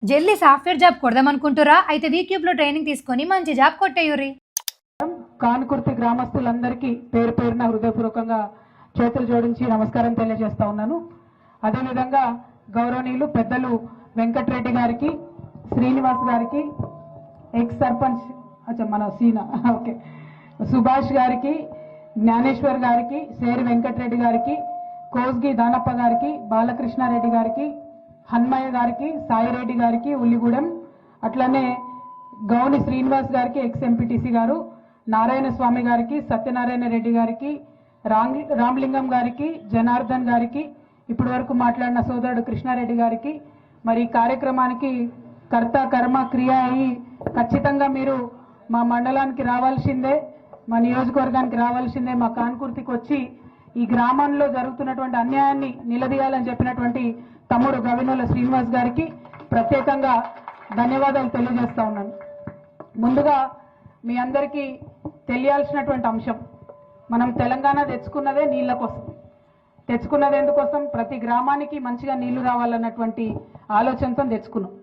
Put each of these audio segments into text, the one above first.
జల్దీ software job కొడదామనుకుంటురా? అయితే వీక్యూబ్లో training తీసుకొని మంచి జాబ్ కొట్టేయుర్రి. కానుకుర్తి గ్రామస్తులందరికీ పేరు పేరున హృదయపూర్వకంగా చేతులు జోడించి నమస్కారం తెలియజేస్తా ఉన్నాను. అదేవిధంగా గౌరవనీయులు పెద్దలు వెంకటరెడ్డి గారికి, శ్రీనివాస్ గారికి, ఎక్స్ సర్పంచ్ మన సీనా ఓకే సుభాష్ గారికి, జ్ఞానేశ్వర్ గారికి, సేరి వెంకటరెడ్డి గారికి, కోస్గి దానప్ప గారికి, బాలకృష్ణారెడ్డి గారికి, హన్మయ్య గారికి, సాయిరెడ్డి గారికి ఉల్లిగూడెం, అట్లనే గౌని శ్రీనివాస్ గారికి, ఎక్స్ ఎంపీటీసీ గారు, నారాయణ స్వామి గారికి, సత్యనారాయణ రెడ్డి గారికి, రామలింగం గారికి, జనార్దన్ గారికి, ఇప్పటి వరకు మాట్లాడిన సోదరుడు కృష్ణారెడ్డి గారికి, మరి ఈ కార్యక్రమానికి కర్త కర్మ క్రియ అయి ఖచ్చితంగా మీరు మా మండలానికి రావాల్సిందే, మా నియోజకవర్గానికి రావాల్సిందే, మా కాన్కుర్తికి వచ్చి ఈ గ్రామంలో జరుగుతున్నటువంటి అన్యాయాన్ని నిలదీయాలని చెప్పినటువంటి తమ్ముడు గవినోల శ్రీనివాస్ గారికి ప్రత్యేకంగా ధన్యవాదాలు తెలియజేస్తా ఉన్నాను. ముందుగా మీ అందరికీ తెలియాల్సినటువంటి అంశం, మనం తెలంగాణ తెచ్చుకున్నదే నీళ్ల కోసం. తెచ్చుకున్నది ఎందుకోసం? ప్రతి గ్రామానికి మంచిగా నీళ్లు రావాలన్నటువంటి ఆలోచనతో తెచ్చుకున్నాం.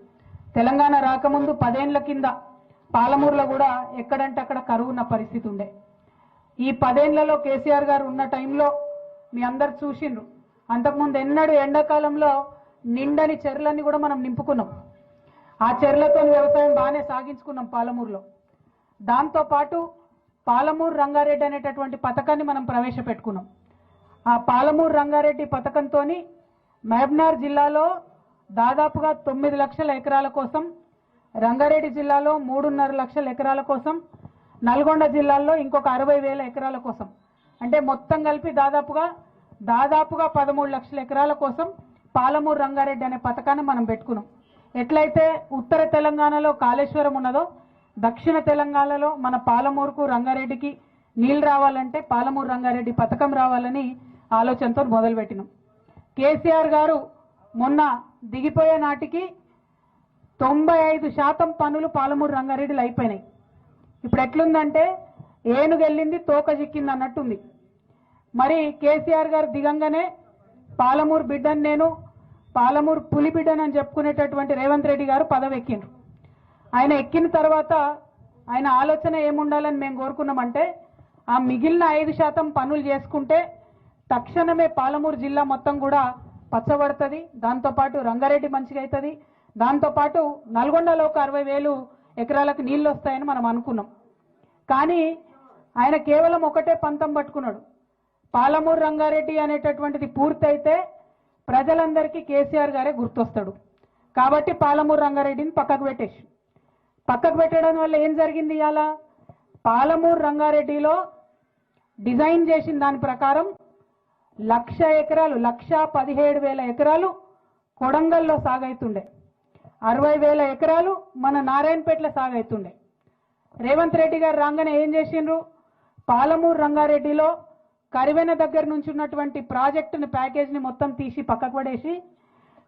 తెలంగాణ రాకముందు 10 ఏళ్ల కింద పాలమూరులో కూడా ఎక్కడంటే అక్కడ కరువు ఉన్న పరిస్థితి ఉండే. ఈ 10 ఏళ్లలో కేసీఆర్ గారు ఉన్న టైంలో మీ అందరు చూసిండ్రు. అంతకుముందు ఎన్నడూ ఎండాకాలంలో నిండని చెర్లన్నీ కూడా మనం నింపుకున్నాం. ఆ చెర్లతో వ్యవసాయం బాగానే సాగించుకున్నాం పాలమూరులో. దాంతోపాటు పాలమూరు రంగారెడ్డి అనేటటువంటి పథకాన్ని మనం ప్రవేశపెట్టుకున్నాం. ఆ పాలమూరు రంగారెడ్డి పథకంతో మహబూబ్నగర్ జిల్లాలో దాదాపుగా 9 లక్షల ఎకరాల కోసం, రంగారెడ్డి జిల్లాలో 3.5 లక్షల ఎకరాల కోసం, నల్గొండ జిల్లాలో ఇంకొక 60,000 ఎకరాల కోసం, అంటే మొత్తం కలిపి దాదాపుగా 13 లక్షల ఎకరాల కోసం పాలమూరు రంగారెడ్డి అనే పథకాన్ని మనం పెట్టుకున్నాం. ఎట్లయితే ఉత్తర తెలంగాణలో కాళేశ్వరం ఉన్నదో, దక్షిణ తెలంగాణలో మన పాలమూరుకు రంగారెడ్డికి నీళ్ళు రావాలంటే పాలమూరు రంగారెడ్డి పథకం రావాలని ఆలోచనతో మొదలుపెట్టినాం. కేసీఆర్ గారు మొన్న దిగిపోయే నాటికి 95% పనులు పాలమూరు రంగారెడ్డిలో అయిపోయినాయి. ఇప్పుడు ఎట్లుందంటే ఏనుగు వెళ్ళింది తోక చిక్కింది అన్నట్టుంది. మరి కేసీఆర్ గారు దిగంగానే పాలమూరు బిడ్డను నేను, పాలమూరు పులి బిడ్డను అని చెప్పుకునేటటువంటి రేవంత్ రెడ్డి గారు పదవి ఎక్కిండ్రు. ఆయన ఎక్కిన తర్వాత ఆయన ఆలోచన ఏముండాలని మేము కోరుకున్నామంటే, ఆ మిగిలిన 5% పనులు చేసుకుంటే తక్షణమే పాలమూరు జిల్లా మొత్తం కూడా పచ్చబడుతుంది, దాంతోపాటు రంగారెడ్డి మంచిగా అవుతుంది, దాంతోపాటు నల్గొండలో ఒక 60,000 ఎకరాలకు నీళ్ళు వస్తాయని మనం అనుకున్నాం. కానీ ఆయన కేవలం ఒకటే పంతం పట్టుకున్నాడు, పాలమూరు రంగారెడ్డి అనేటటువంటిది పూర్తయితే ప్రజలందరికీ కేసీఆర్ గారే గుర్తొస్తాడు కాబట్టి పాలమూరు రంగారెడ్డిని పక్కకు పెట్టడం వల్ల ఏం జరిగింది? ఇవాళ పాలమూరు రంగారెడ్డిలో డిజైన్ చేసిన దాని ప్రకారం 1,00,000 ఎకరాలు, 1,17,000 ఎకరాలు కొడంగల్లో సాగైతుండే, 60,000 ఎకరాలు మన నారాయణపేటలో సాగైతుండే. రేవంత్ రెడ్డి గారు రాగానే ఏం చేసిండ్రు? పాలమూరు రంగారెడ్డిలో కరివెన దగ్గర నుంచి ఉన్నటువంటి ప్రాజెక్టుని ప్యాకేజ్ని మొత్తం తీసి పక్కకు పడేసి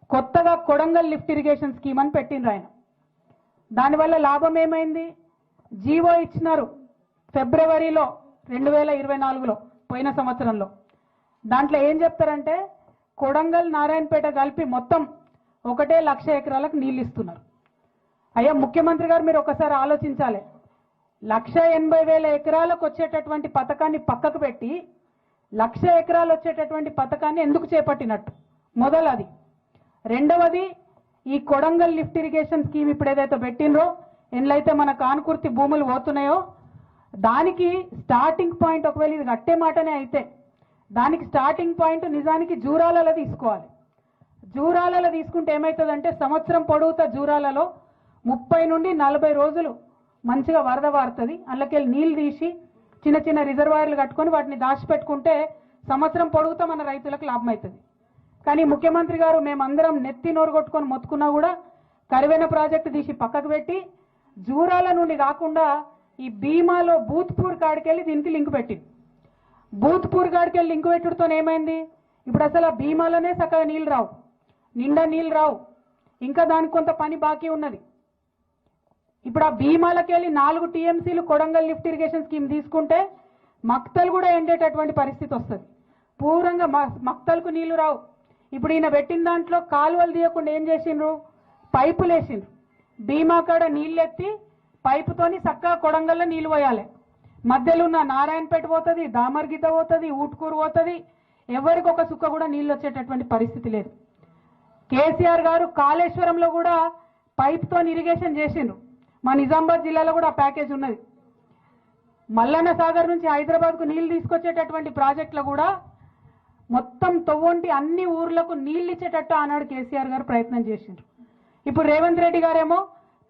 కొత్తగా కొడంగల్ లిఫ్ట్ ఇరిగేషన్ స్కీమ్ అని పెట్టిండ్రు ఆయన. దానివల్ల లాభం ఏమైంది? జీవో ఇచ్చినారు ఫిబ్రవరిలో 2024లో, పోయిన సంవత్సరంలో. దాంట్లో ఏం చెప్తారంటే కొడంగల్ నారాయణపేట కలిపి మొత్తం 1,00,000 ఎకరాలకు నీళ్ళు ఇస్తున్నారు. అయ్యా ముఖ్యమంత్రి గారు, మీరు ఒకసారి ఆలోచించాలి. 1,80,000 ఎకరాలకు వచ్చేటటువంటి పథకాన్ని పక్కకు పెట్టి 1,00,000 ఎకరాలు వచ్చేటటువంటి పథకాన్ని ఎందుకు చేపట్టినట్టు? మొదలు అది. రెండవది, ఈ కొడంగల్ లిఫ్ట్ ఇరిగేషన్ స్కీమ్ ఇప్పుడు ఏదైతే పెట్టినరో, ఎన్లైతే మన కాన్కుర్తి భూములు పోతున్నాయో దానికి స్టార్టింగ్ పాయింట్, ఒకవేళ ఇది కట్టే మాటనే అయితే దానికి స్టార్టింగ్ పాయింట్ నిజానికి జూరాలలో తీసుకోవాలి. జూరాలలో తీసుకుంటే ఏమవుతుందంటే సంవత్సరం పొడవుతా జూరాలలో 30 నుండి 40 రోజులు మంచిగా వరద వారుతుంది. అందులోకెళ్ళి నీళ్ళు తీసి చిన్న చిన్న రిజర్వాయర్లు కట్టుకొని వాటిని దాచిపెట్టుకుంటే సంవత్సరం పొడుగుతా మన రైతులకు లాభం అవుతుంది. కానీ ముఖ్యమంత్రి గారు మేమందరం నెత్తి నోరు కొట్టుకొని మొత్తుకున్నా కూడా కరివెన ప్రాజెక్టు తీసి పక్కకు పెట్టి జూరాల నుండి కాకుండా ఈ భీమాలో బూత్పూర్ కాడికెళ్ళి దీనికి లింక్ పెట్టింది. బూత్పూర్ కాడికెళ్ళి లింక్ పెట్టుడుతో ఏమైంది? ఇప్పుడు అసలు ఆ భీమాలోనే చక్కగా నీళ్ళు రావు, నిండా నీళ్ళు రావు, ఇంకా దానికి కొంత పని బాకీ ఉన్నది. ఇప్పుడు ఆ భీమాలకెళ్ళి 4 TMCలు కొడంగల్ లిఫ్ట్ ఇరిగేషన్ స్కీమ్ తీసుకుంటే మక్తలు కూడా ఎండేటటువంటి పరిస్థితి వస్తుంది. పూర్వంగా మక్తలకు నీళ్లు రావు. ఇప్పుడు ఈయన పెట్టిన దాంట్లో కాలువలు తీయకుండా ఏం చేసిండ్రు? పైపులు వేసిండ్రు. భీమా కాడ నీళ్ళెత్తి పైపుతోని చక్కగా కొడంగల్లో నీళ్ళు పోయాలి. మధ్యలో ఉన్న నారాయణపేట పోతుంది, దామర్గిద్ద పోతుంది, ఊట్కూరు పోతుంది. ఎవరికి ఒక సుక్క కూడా నీళ్ళు వచ్చేటటువంటి పరిస్థితి లేదు. కేసీఆర్ గారు కాళేశ్వరంలో కూడా పైప్తో ఇరిగేషన్ చేసిండ్రు. మా నిజామాబాద్ జిల్లాలో కూడా ప్యాకేజ్ ఉన్నది. మల్లన్న సాగర్ నుంచి హైదరాబాద్కు నీళ్లు తీసుకొచ్చేటటువంటి ప్రాజెక్టులో కూడా మొత్తం తొవ్వంటి అన్ని ఊర్లకు నీళ్ళు ఇచ్చేటట్టు ఆనాడు కేసీఆర్ గారు ప్రయత్నం చేసిండ్రు. ఇప్పుడు రేవంత్ రెడ్డి గారేమో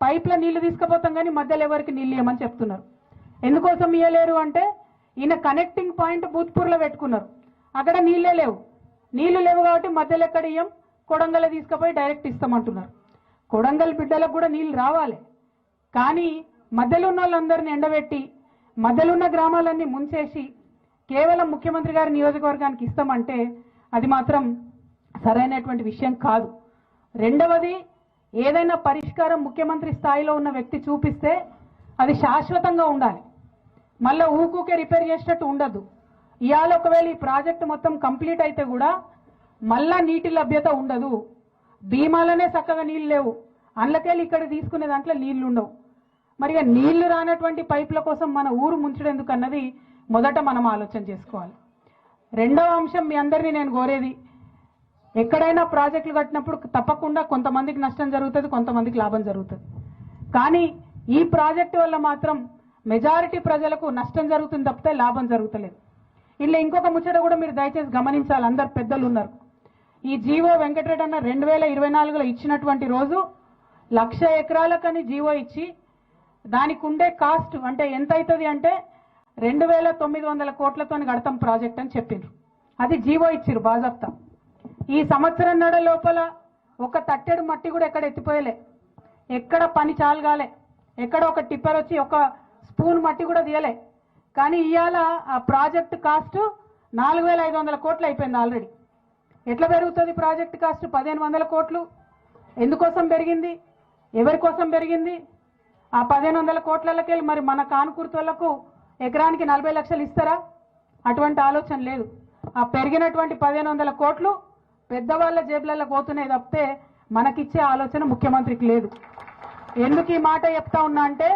పైప్ల నీళ్లు తీసుకుపోతాం కానీ మధ్యలో ఎవరికి నీళ్ళు ఇవ్వమని చెప్తున్నారు. ఎందుకోసం ఇవ్వలేరు అంటే ఈయన కనెక్టింగ్ పాయింట్ భూత్పూర్లో పెట్టుకున్నారు. అక్కడ నీళ్ళే లేవు. నీళ్లు లేవు కాబట్టి మధ్యలో ఎక్కడ ఇయ్యం, కొడంగల్ తీసుకుపోయి డైరెక్ట్ ఇస్తామంటున్నారు. కొడంగల్ బిడ్డలకు కూడా నీళ్ళు రావాలి. కానీ మధ్యలో ఉన్న వాళ్ళందరినీ ఎండబెట్టి మధ్యలో ఉన్న గ్రామాలన్నీ ముంచేసి కేవలం ముఖ్యమంత్రి గారి నియోజకవర్గానికి ఇస్తామంటే అది మాత్రం సరైనటువంటి విషయం కాదు. రెండవది, ఏదైనా పరిష్కారం ముఖ్యమంత్రి స్థాయిలో ఉన్న వ్యక్తి చూపిస్తే అది శాశ్వతంగా ఉండాలి. మళ్ళీ ఊకూకే రిపేర్ చేసేటట్టు ఉండదు. ఇవాళ ఒకవేళ ఈ ప్రాజెక్టు మొత్తం కంప్లీట్ అయితే కూడా మళ్ళా నీటి లభ్యత ఉండదు. భీమాలనే చక్కగా నీళ్ళు లేవు, అందులోకెళ్ళి ఇక్కడ తీసుకునే దాంట్లో నీళ్లు ఉండవు. మరి నీళ్లు రానటువంటి పైపుల కోసం మన ఊరు ముంచడం ఎందుకు అన్నది మొదట మనం ఆలోచన చేసుకోవాలి. రెండవ అంశం, మీ అందరినీ నేను కోరేది, ఎక్కడైనా ప్రాజెక్టులు కట్టినప్పుడు తప్పకుండా కొంతమందికి నష్టం జరుగుతుంది, కొంతమందికి లాభం జరుగుతుంది. కానీ ఈ ప్రాజెక్టు వల్ల మాత్రం మెజారిటీ ప్రజలకు నష్టం జరుగుతుంది తప్పితే లాభం జరుగుతలేదు. ఇలా ఇంకొక ముచ్చట కూడా మీరు దయచేసి గమనించాలి. అందరు పెద్దలు ఉన్నారు. ఈ జీవో వెంకటరెడ్డి అన్న 2024లో ఇచ్చినటువంటి రోజు 1,00,000 ఎకరాలకని జీవో ఇచ్చి దానికి ఉండే కాస్ట్ అంటే ఎంత అవుతుంది అంటే 2,900 కోట్లతో కడతాం ప్రాజెక్ట్ అని చెప్పిండ్రు. అది జీవో ఇచ్చిర్రు బాజాప్తా. ఈ సంవత్సరం నడ లోపల ఒక తట్టెడు మట్టి కూడా ఎక్కడ ఎత్తిపోయలే, ఎక్కడ పని చాలుగాలే, ఎక్కడ ఒక టిప్పర్ వచ్చి ఒక స్పూన్ మట్టి కూడా తీయలే. కానీ ఇవాళ ఆ ప్రాజెక్ట్ కాస్ట్ 4,500 కోట్లు అయిపోయింది ఆల్రెడీ. ఎట్లా పెరుగుతుంది ప్రాజెక్ట్ కాస్ట్? 1,500 కోట్లు. ఎందుకోసం పెరిగింది? ఎవరి కోసం పెరిగింది? ఆ 1,500 కోట్లకి మరి మన కానుకూర్తోళ్లకు ఎకరానికి 40 లక్షలు ఇస్తారా? అటువంటి ఆలోచన లేదు. ఆ పెరిగినటువంటి 1,500 కోట్లు పెద్దవాళ్ళ జేబులలో పోతున్నాయి తప్పితే మనకిచ్చే ఆలోచన ముఖ్యమంత్రికి లేదు. ఎందుకు ఈ మాట చెప్తా ఉన్నా అంటే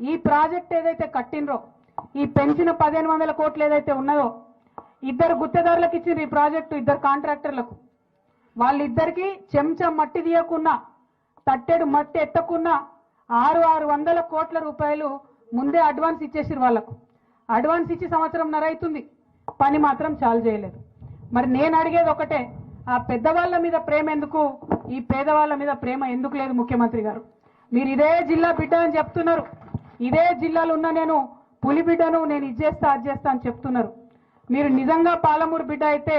ఈ ప్రాజెక్ట్ ఏదైతే కట్టినరో, ఈ పెంచిన 1,500 కోట్లు ఏదైతే ఉన్నదో, ఇద్దరు గుత్తేదారులకు ఇచ్చిండ్రు ఈ ప్రాజెక్టు, ఇద్దరు కాంట్రాక్టర్లకు. వాళ్ళిద్దరికి చెంచా మట్టి తీయకున్నా, తట్టెడు మట్టి ఎత్తకున్నా 600 కోట్ల రూపాయలు ముందే అడ్వాన్స్ ఇచ్చేసిరు వాళ్ళకు. అడ్వాన్స్ ఇచ్చి సంవత్సరంన్నర అవుతుంది, పని మాత్రం చాలు చేయలేదు. మరి నేను అడిగేది ఒకటే, ఆ పెద్దవాళ్ళ మీద ప్రేమ ఎందుకు, ఈ పేదవాళ్ళ మీద ప్రేమ ఎందుకు లేదు ముఖ్యమంత్రి గారు? మీరు ఇదే జిల్లా బిడ్డ అని చెప్తున్నారు, ఇదే జిల్లాలో ఉన్న నేను పులి బిడ్డను, నేను ఇది చేస్తా అది చేస్తా అని చెప్తున్నారు. మీరు నిజంగా పాలమూరు బిడ్డ అయితే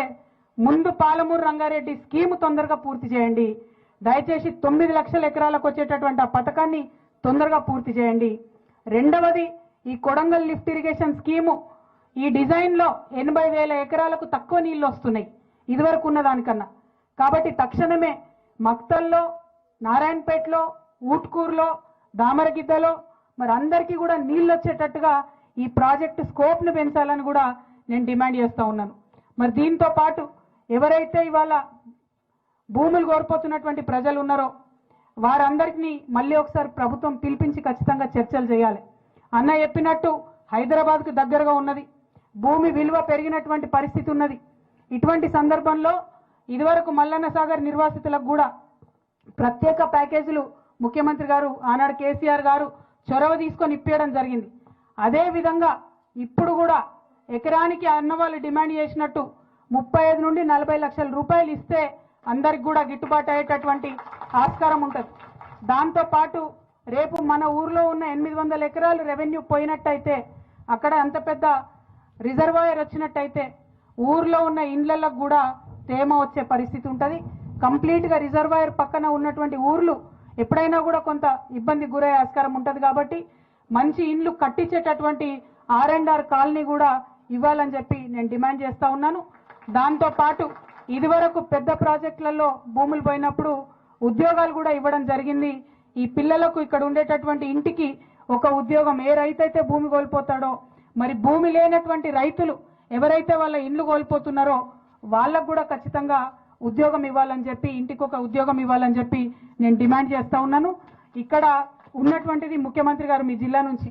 ముందు పాలమూరు రంగారెడ్డి స్కీమ్ తొందరగా పూర్తి చేయండి. దయచేసి 9 లక్షల ఎకరాలకు వచ్చేటటువంటి ఆ పథకాన్ని తొందరగా పూర్తి చేయండి. రెండవది, ఈ కొడంగల్ లిఫ్ట్ ఇరిగేషన్ స్కీము ఈ డిజైన్లో 80,000 ఎకరాలకు తక్కువ నీళ్లు వస్తున్నాయి ఇదివరకు ఉన్న దానికన్నా. కాబట్టి తక్షణమే మక్తల్లో, నారాయణపేటలో, ఊట్కూరులో, దామరగిద్దలో మరి అందరికీ కూడా నీళ్ళు వచ్చేటట్టుగా ఈ ప్రాజెక్టు స్కోప్ను పెంచాలని కూడా నేను డిమాండ్ చేస్తూ ఉన్నాను. మరి దీంతో పాటు ఎవరైతే ఇవాళ భూములు కోల్పోతున్నటువంటి ప్రజలు ఉన్నారో వారందరికీ మళ్ళీ ఒకసారి ప్రభుత్వం పిలిపించి ఖచ్చితంగా చర్చలు చేయాలి. అన్న చెప్పినట్టు హైదరాబాద్కు దగ్గరగా ఉన్నది, భూమి విలువ పెరిగినటువంటి పరిస్థితి ఉన్నది. ఇటువంటి సందర్భంలో ఇదివరకు మల్లన్న సాగర్ నిర్వాసితులకు కూడా ప్రత్యేక ప్యాకేజీలు ముఖ్యమంత్రి గారు ఆనాడు కేసీఆర్ గారు చొరవ తీసుకొని ఇప్పించడం జరిగింది. అదేవిధంగా ఇప్పుడు కూడా ఎకరానికి అన్నవాళ్ళు డిమాండ్ చేసినట్టు 35 నుండి 40 లక్షల రూపాయలు ఇస్తే అందరికి కూడా గిట్టుబాటు అయ్యేటటువంటి ఆస్కారం ఉంటుంది. దాంతోపాటు రేపు మన ఊర్లో ఉన్న 800 ఎకరాలు రెవెన్యూ పోయినట్టయితే, అక్కడ అంత పెద్ద రిజర్వాయర్ వచ్చినట్టయితే ఊర్లో ఉన్న ఇండ్లకు కూడా తేమ వచ్చే పరిస్థితి ఉంటుంది. కంప్లీట్గా రిజర్వాయర్ పక్కన ఉన్నటువంటి ఊర్లు ఎప్పుడైనా కూడా కొంత ఇబ్బంది గురయ్యే ఆస్కారం ఉంటుంది. కాబట్టి మంచి ఇండ్లు కట్టించేటటువంటి R&R కాలనీ కూడా ఇవ్వాలని చెప్పి నేను డిమాండ్ చేస్తూ ఉన్నాను. దాంతోపాటు ఇదివరకు పెద్ద ప్రాజెక్టులలో భూములు పోయినప్పుడు ఉద్యోగాలు కూడా ఇవ్వడం జరిగింది. ఈ పిల్లలకు ఇక్కడ ఉండేటటువంటి ఇంటికి ఒక ఉద్యోగం, ఏ రైతు అయితే భూమి కోల్పోతాడో మరి భూమి లేనటువంటి రైతులు ఎవరైతే వాళ్ళ ఇండ్లు కోల్పోతున్నారో వాళ్ళకు కూడా ఖచ్చితంగా ఉద్యోగం ఇవ్వాలని చెప్పి, ఇంటికి ఒక ఉద్యోగం ఇవ్వాలని చెప్పి నేను డిమాండ్ చేస్తా ఉన్నాను. ఇక్కడ ఉన్నటువంటిది ముఖ్యమంత్రి గారు మీ జిల్లా నుంచి,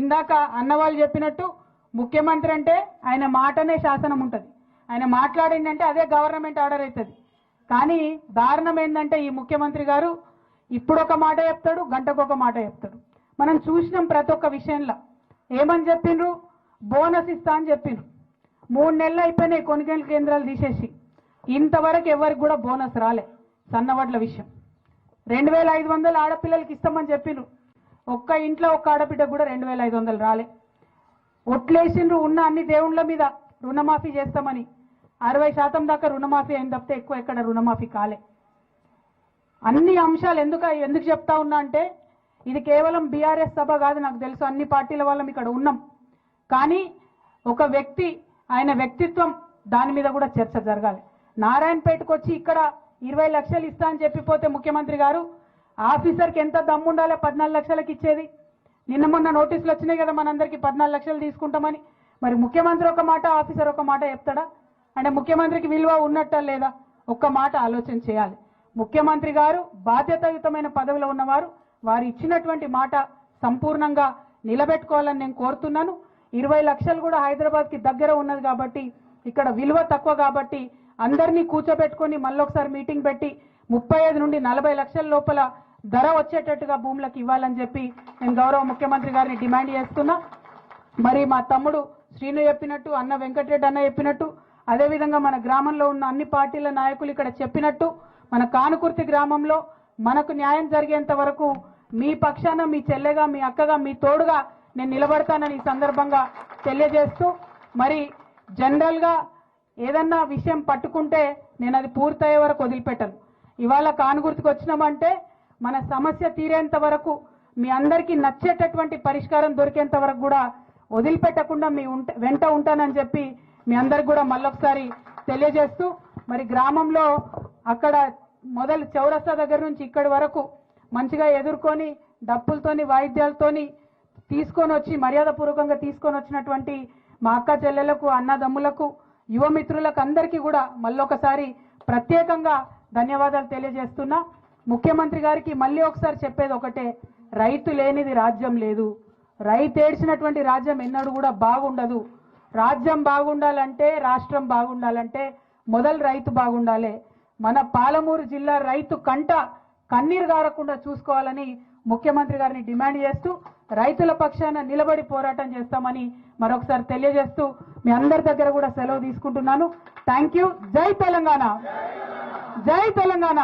ఇందాక అన్నవాళ్ళు చెప్పినట్టు ముఖ్యమంత్రి అంటే ఆయన మాటనే శాసనం ఉంటుంది, ఆయన మాట్లాడిందంటే అదే గవర్నమెంట్ ఆర్డర్ అవుతుంది. కానీ దారుణం ఏంటంటే ఈ ముఖ్యమంత్రి గారు ఇప్పుడు ఒక మాట చెప్తాడు, గంటకు ఒక మాట చెప్తాడు. మనం చూసినాం ప్రతి ఒక్క విషయంలో. ఏమని చెప్పిండ్రు? బోనస్ ఇస్తా అని చెప్పిండ్రు. 3 నెలలు అయిపోయినాయి కొనుగోలు కేంద్రాలు తీసేసి, ఇంతవరకు ఎవరికి కూడా బోనస్ రాలే. సన్నవడ్ల విషయం 2500 ఆడపిల్లలకి ఇస్తామని చెప్పిండ్రు, ఒక్క ఇంట్లో ఒక్క ఆడబిడ్డ కూడా 2500 రాలే. ఒట్లేసిండ్రు ఉన్న అన్ని దేవుళ్ళ మీద రుణమాఫీ చేస్తామని, 60% దాకా రుణమాఫీ అయిన తప్పితే ఎక్కువ ఎక్కడ రుణమాఫీ కాలే. అన్ని అంశాలు ఎందుకు చెప్తా ఉన్నా అంటే, ఇది కేవలం బీఆర్ఎస్ సభ కాదు, నాకు తెలుసు అన్ని పార్టీల వాళ్ళం ఇక్కడ ఉన్నాం. కానీ ఒక వ్యక్తి ఆయన వ్యక్తిత్వం దాని మీద కూడా చర్చ జరగాలి. నారాయణపేటకు వచ్చి ఇక్కడ 20 లక్షలు ఇస్తా అని చెప్పిపోతే ముఖ్యమంత్రి గారు, ఆఫీసర్కి ఎంత దమ్ము ఉండాలి 14 లక్షలకు ఇచ్చేది? నిన్న మొన్న నోటీసులు వచ్చినాయి కదా మనందరికీ 14 లక్షలు తీసుకుంటామని. మరి ముఖ్యమంత్రి ఒక మాట, ఆఫీసర్ ఒక మాట చెప్తాడా? అంటే ముఖ్యమంత్రికి విలువ ఉన్నట్టా లేదా? ఒక్క మాట ఆలోచన చేయాలి. ముఖ్యమంత్రి గారు బాధ్యతాయుతమైన పదవిలో ఉన్నవారు, వారు ఇచ్చినటువంటి మాట సంపూర్ణంగా నిలబెట్టుకోవాలని నేను కోరుతున్నాను. 20 లక్షలు కూడా హైదరాబాద్కి దగ్గర ఉన్నది కాబట్టి, ఇక్కడ విలువ తక్కువ కాబట్టి అందరినీ కూర్చోబెట్టుకొని మళ్ళొకసారి మీటింగ్ పెట్టి 35 నుండి 40 లక్షల లోపల ధర వచ్చేటట్టుగా భూములకు ఇవ్వాలని చెప్పి నేను గౌరవ ముఖ్యమంత్రి గారిని డిమాండ్ చేస్తున్నా. మరి మా తమ్ముడు శ్రీను చెప్పినట్టు, అన్న వెంకటరెడ్డి అన్న చెప్పినట్టు, అదేవిధంగా మన గ్రామంలో ఉన్న అన్ని పార్టీల నాయకులు ఇక్కడ చెప్పినట్టు, మన కానుకుర్తి గ్రామంలో మనకు న్యాయం జరిగేంత వరకు మీ పక్షాన, మీ చెల్లెగా, మీ అక్కగా, మీ తోడుగా నేను నిలబడతానని ఈ సందర్భంగా తెలియజేస్తూ, మరి జనరల్గా ఏదన్నా విషయం పట్టుకుంటే నేను అది పూర్తయ్యే వరకు వదిలిపెట్టను. ఇవాళ కానుగుర్తికి వచ్చినామంటే మన సమస్య తీరేంత వరకు, మీ అందరికీ నచ్చేటటువంటి పరిష్కారం దొరికేంత వరకు కూడా వదిలిపెట్టకుండా మీ వెంట ఉంటానని చెప్పి మీ అందరికి కూడా మళ్ళొకసారి తెలియజేస్తూ, మరి గ్రామంలో అక్కడ మొదలు చౌరస్తా దగ్గర నుంచి ఇక్కడి వరకు మంచిగా ఎదుర్కొని డప్పులతోని వాయిద్యాలతోని తీసుకొని వచ్చి మర్యాదపూర్వకంగా తీసుకొని వచ్చినటువంటి మా అక్క చెల్లెలకు, అన్నదమ్ములకు, యువమిత్రులకు అందరికీ కూడా మళ్ళొకసారి ప్రత్యేకంగా ధన్యవాదాలు తెలియజేస్తున్నా. ముఖ్యమంత్రి గారికి మళ్ళీ ఒకసారి చెప్పేది ఒకటే, రైతు లేనిది రాజ్యం లేదు. రైతు ఏడ్చినటువంటి రాజ్యం ఎన్నడూ కూడా బాగుండదు. రాజ్యం బాగుండాలంటే, రాష్ట్రం బాగుండాలంటే మొదలు రైతు బాగుండాలి. మన పాలమూరు జిల్లా రైతు కంట కన్నీరు గారకుండా చూసుకోవాలని ముఖ్యమంత్రి గారిని డిమాండ్ చేస్తూ, రైతుల పక్షాన నిలబడి పోరాటం చేస్తామని మరొకసారి తెలియజేస్తూ మీ అందరి దగ్గర కూడా సెలవు తీసుకుంటున్నాను. Thank you. జై తెలంగాణ, జై తెలంగాణ.